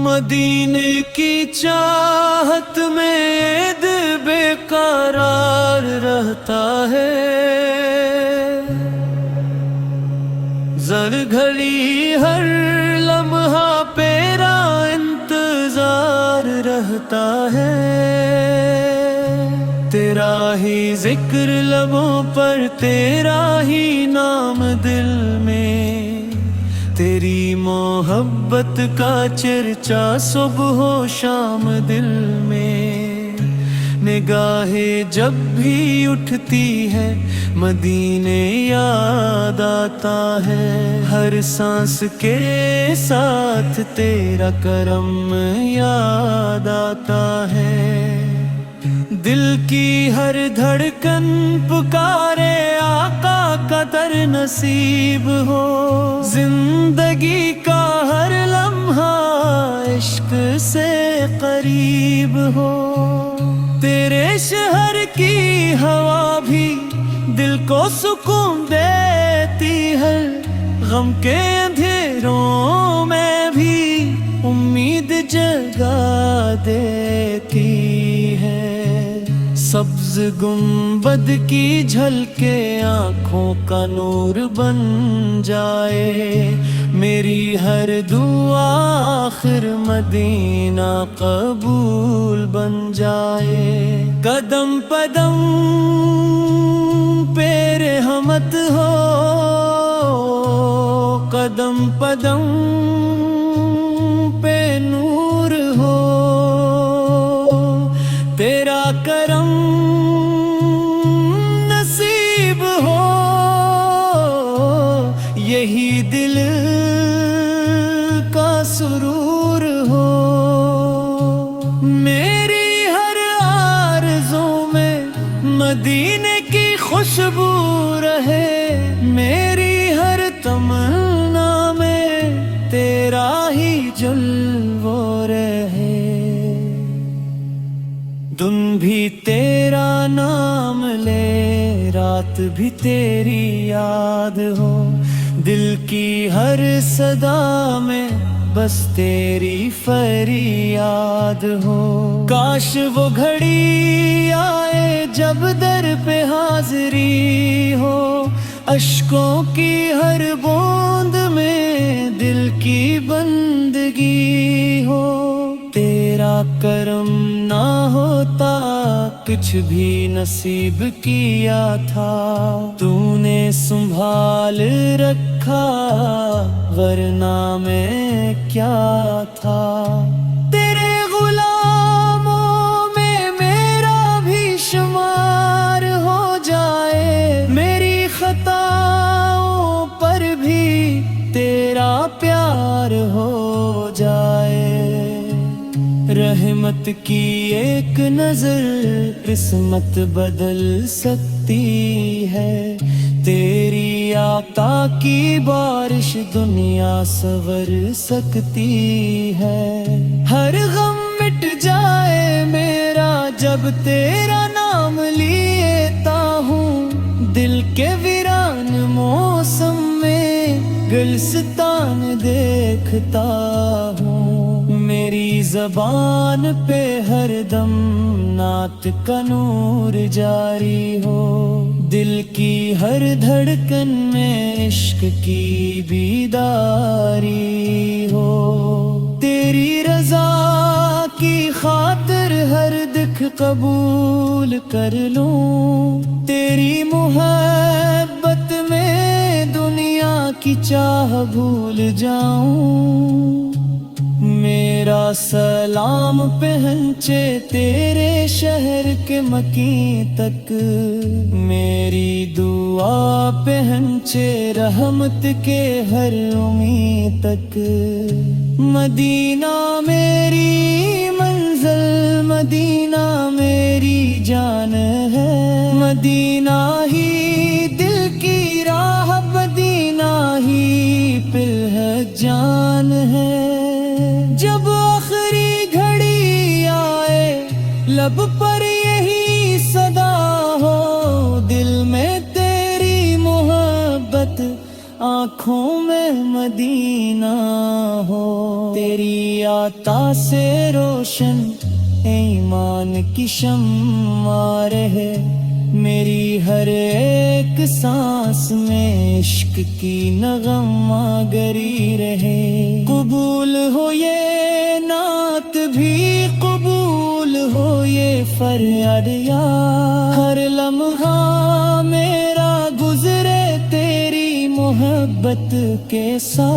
مدینے کی چاہت میں دل بے قرار رہتا ہے، زر گھڑی ہر لمحہ پیرا انتظار رہتا ہے، تیرا ہی ذکر لبوں پر، تیرا ہی نام دل میں، تیری محبت کا چرچا صبح و شام دل میں، نگاہیں جب بھی اٹھتی ہے مدینے یاد آتا ہے، ہر سانس کے ساتھ تیرا کرم یاد آتا ہے، دل کی ہر دھڑکن پکارے آقا کا در نصیب ہو، زندگی کا ہر لمحہ عشق سے قریب ہو، تیرے شہر کی ہوا بھی دل کو سکون دیتی ہے، غم کے اندھیروں میں بھی امید جگا دیتی ہے، سبز گنبد کی جھلکے آنکھوں کا نور بن جائے، میری ہر دعا آخر مدینہ قبول بن جائے، قدم قدم پہ رحمت ہو، قدم قدم پہ نور ہو، تیرا کرم نصیب ہو، یہی دل کا سرور ہو، میری ہر آرزو میں مدینے کی خوشبو رہے، میری ہر تمنا میں تیرا ہی جلوہ رہے، دن بھی تیرا نام لے، رات بھی تیری یاد ہو، دل کی ہر صدا میں بس تیری فریاد ہو، کاش وہ گھڑی آئے جب در پہ حاضری ہو، اشکوں کی ہر بوند میں دل کی بندگی ہو، تیرا کرم نہ ہوتا کچھ بھی نصیب کیا تھا، تو نے سنبھال رکھا ورنہ میں کیا تھا، تیرے غلاموں میں میرا بھی شمار ہو جائے، میری خطاؤں پر بھی تیرا پیار ہو جائے، رحمت کی ایک نظر قسمت بدل سکتی ہے، تیری عطا کی بارش دنیا سنور سکتی ہے، ہر غم مٹ جائے میرا جب تیرا نام لیتا ہوں، دل کے ویران موسم میں گلستان دیکھتا ہوں، میری زبان پہ ہر دم نعت کا نور جاری ہو، دل کی ہر دھڑکن میں عشق کی بیداری ہو، تیری رضا کی خاطر ہر دکھ قبول کر لوں، تیری محبت میں دنیا کی چاہ بھول جاؤں، میرا سلام پہنچے تیرے شہر کے مکین تک، میری دعا پہنچے رحمت کے ہر امید تک، مدینہ میری منزل، مدینہ میری جان ہے، مدینہ ہی دل کی راہ، مدینہ ہی پل ہے جان ہے، جب آخری لب پر یہی صدا ہو، دل میں تیری محبت، آنکھوں میں مدینہ ہو، تیری عطا سے روشن ایمان کی شمع رہے، میری ہر ایک سانس میں عشق کی نغمہ گری رہے۔ قبول ہو یہ نعت بھی، قبول ہو یہ فریاد، یا ہر لمحہ میرا گزرے تیری محبت کے ساتھ۔